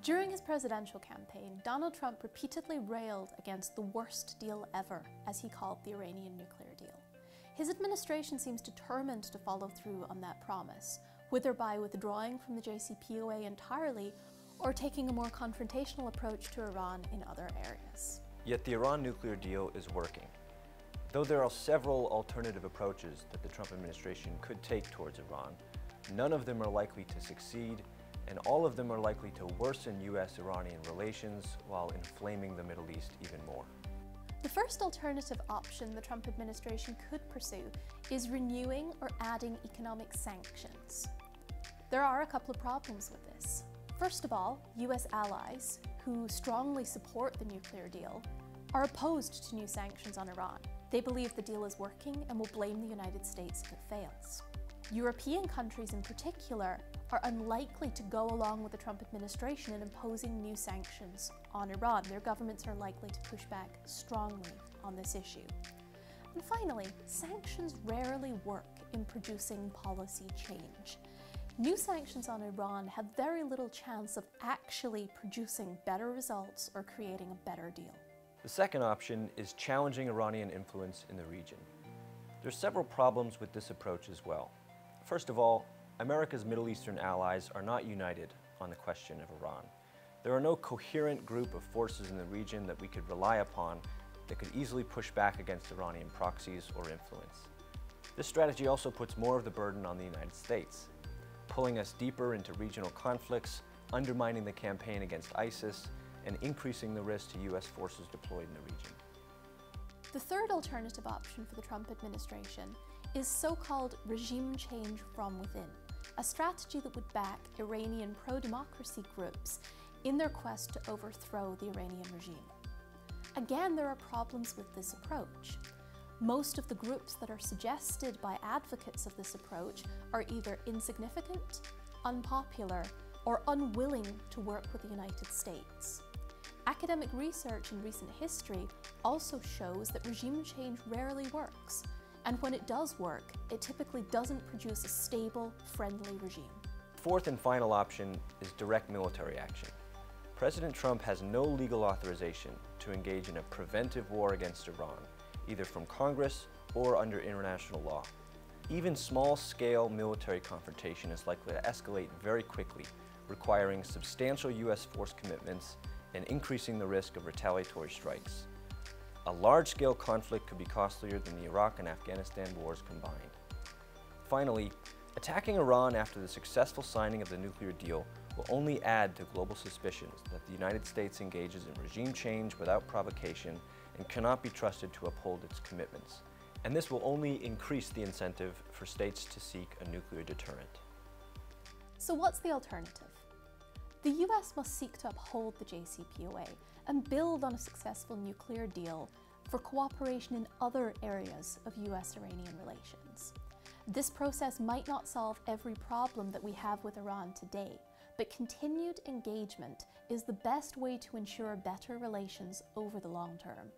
During his presidential campaign, Donald Trump repeatedly railed against the worst deal ever, as he called the Iranian nuclear deal. His administration seems determined to follow through on that promise, whether by withdrawing from the JCPOA entirely or taking a more confrontational approach to Iran in other areas. Yet the Iran nuclear deal is working. Though there are several alternative approaches that the Trump administration could take towards Iran, none of them are likely to succeed, and all of them are likely to worsen U.S.-Iranian relations while inflaming the Middle East even more. The first alternative option the Trump administration could pursue is renewing or adding economic sanctions. There are a couple of problems with this. First of all, US allies, who strongly support the nuclear deal, are opposed to new sanctions on Iran. They believe the deal is working and will blame the United States if it fails. European countries in particular are unlikely to go along with the Trump administration in imposing new sanctions on Iran. Their governments are likely to push back strongly on this issue. And finally, sanctions rarely work in producing policy change. New sanctions on Iran have very little chance of actually producing better results or creating a better deal. The second option is challenging Iranian influence in the region. There's several problems with this approach as well. First of all, America's Middle Eastern allies are not united on the question of Iran. There are no coherent group of forces in the region that we could rely upon that could easily push back against Iranian proxies or influence. This strategy also puts more of the burden on the United States, pulling us deeper into regional conflicts, undermining the campaign against ISIS, and increasing the risk to U.S. forces deployed in the region. The third alternative option for the Trump administration is so-called regime change from within, a strategy that would back Iranian pro-democracy groups in their quest to overthrow the Iranian regime. Again, there are problems with this approach. Most of the groups that are suggested by advocates of this approach are either insignificant, unpopular, or unwilling to work with the United States. Academic research in recent history also shows that regime change rarely works, and when it does work, it typically doesn't produce a stable, friendly regime. Fourth and final option is direct military action. President Trump has no legal authorization to engage in a preventive war against Iran, either from Congress or under international law. Even small-scale military confrontation is likely to escalate very quickly, requiring substantial U.S. force commitments and increasing the risk of retaliatory strikes. A large-scale conflict could be costlier than the Iraq and Afghanistan wars combined. Finally, attacking Iran after the successful signing of the nuclear deal will only add to global suspicions that the United States engages in regime change without provocation and cannot be trusted to uphold its commitments. And this will only increase the incentive for states to seek a nuclear deterrent. So what's the alternative? The US must seek to uphold the JCPOA and build on a successful nuclear deal for cooperation in other areas of US-Iranian relations. This process might not solve every problem that we have with Iran today, but continued engagement is the best way to ensure better relations over the long term.